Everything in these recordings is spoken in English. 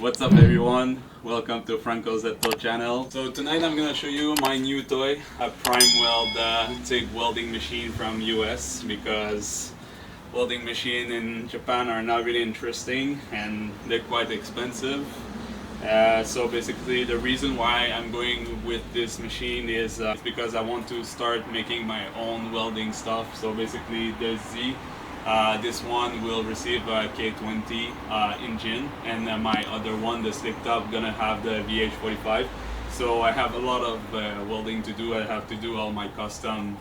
What's up everyone, welcome to Franco's Zetto channel. So tonight I'm gonna show you my new toy, a Primeweld TIG welding machine from US, because welding machine in Japan are not really interesting and they're quite expensive. So basically the reason why I'm going with this machine is because I want to start making my own welding stuff. So basically the Z, this one will receive a K20 engine, and my other one, the slick top, gonna have the VH45. So I have a lot of welding to do. I have to do all my custom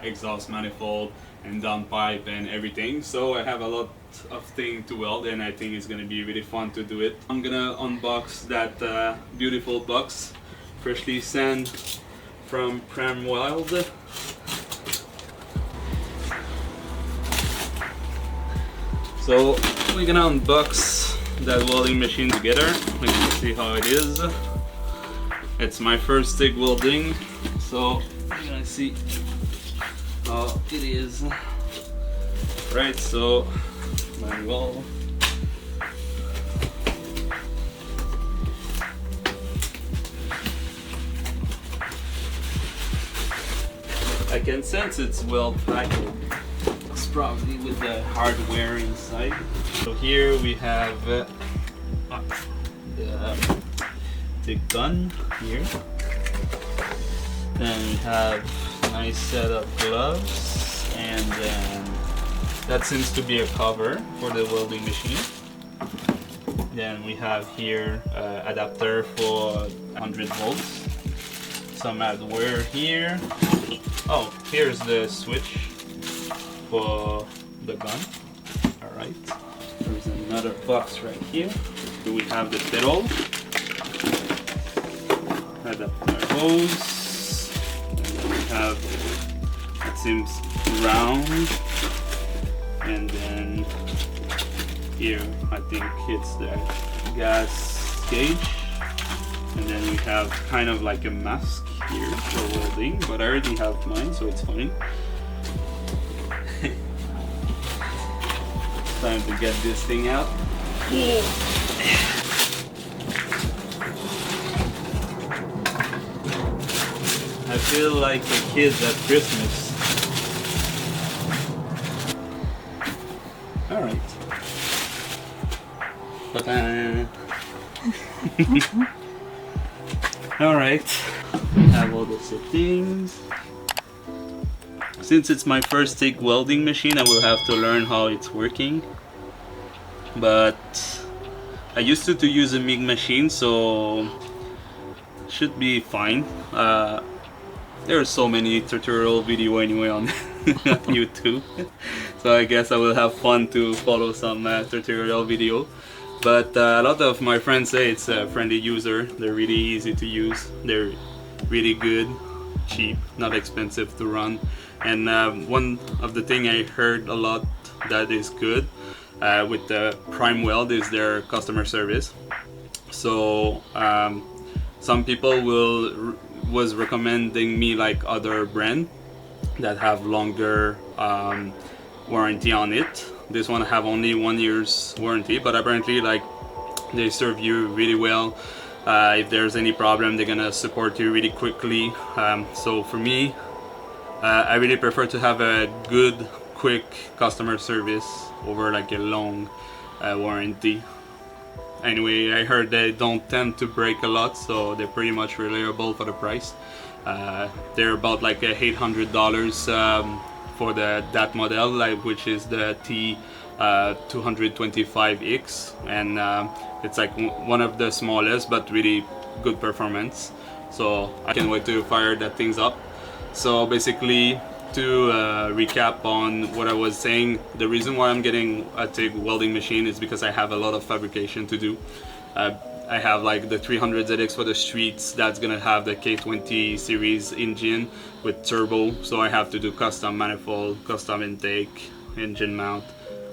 exhaust manifold and downpipe and everything. So I have a lot of things to weld, and I think it's gonna be really fun to do it. I'm gonna unbox that beautiful box, freshly sent from Primeweld. So we're gonna unbox that welding machine together. We can see how it is. It's my first TIG welding, so we're gonna see how it is. Right, so my weld. I can sense it's well packed. Probably with the hardware inside. So here we have the gun here. Then we have a nice set of gloves, and then that seems to be a cover for the welding machine. Then we have here adapter for 100 volts. Some hardware here. Oh, here's the switch for the gun. Alright, there's another box right here. We have the pedal, adapter hose, and then we have, it seems round, and then here I think it's the gas gauge, and then we have kind of like a mask here for welding, but I already have mine, so it's fine. Time to get this thing out. I feel like a kid at Christmas. Alright. Alright. Have all the settings. Since it's my first TIG welding machine, I will have to learn how it's working. But I used to use a MIG machine, so should be fine. There are so many tutorial video anyway on YouTube, so I guess I will have fun to follow some tutorial video. But a lot of my friends say it's a friendly user. They're really easy to use. They're really good, cheap, not expensive to run. And one of the thing I heard a lot that is good with the Primeweld is their customer service. So some people was recommending me like other brand that have longer warranty on it. This one have only 1 year's warranty, but apparently like they serve you really well. If there's any problem, they're gonna support you really quickly. So for me, I really prefer to have a good, quick customer service over like a long warranty. Anyway, I heard they don't tend to break a lot, so they're pretty much reliable for the price. They're about like $800 for that model, like, which is the T225X, and it's like one of the smallest but really good performance. So I can't wait to fire that things up. So basically, to recap on what I was saying, the reason why I'm getting a TIG welding machine is because I have a lot of fabrication to do. I have like the 300ZX for the streets, that's gonna have the K20 series engine with turbo, so I have to do custom manifold, custom intake, engine mount,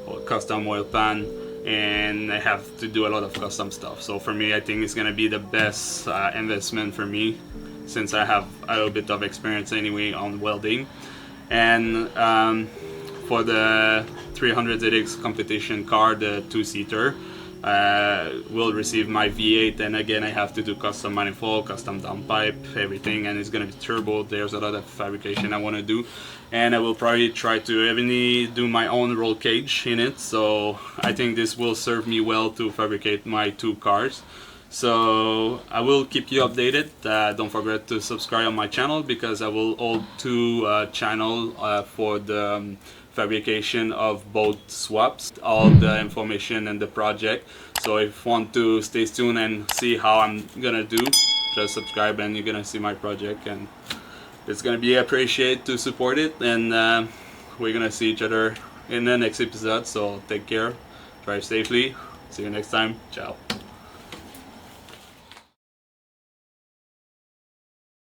or custom oil pan, and I have to do a lot of custom stuff. So for me, I think it's gonna be the best investment for me, since I have a little bit of experience anyway on welding. And for the 300ZX competition car, the two-seater, will receive my V8, and again I have to do custom manifold, custom downpipe, everything, and it's gonna be turbo. There's a lot of fabrication I want to do, and I will probably try to even do my own roll cage in it. So I think this will serve me well to fabricate my two cars. So I will keep you updated. Don't forget to subscribe on my channel, because I will hold two channel for the fabrication of both swaps, all the information and the project. So if you want to stay tuned and see how I'm gonna do, just subscribe and you're gonna see my project, and it's gonna be appreciated to support it. And we're gonna see each other in the next episode. So take care, drive safely, see you next time, ciao.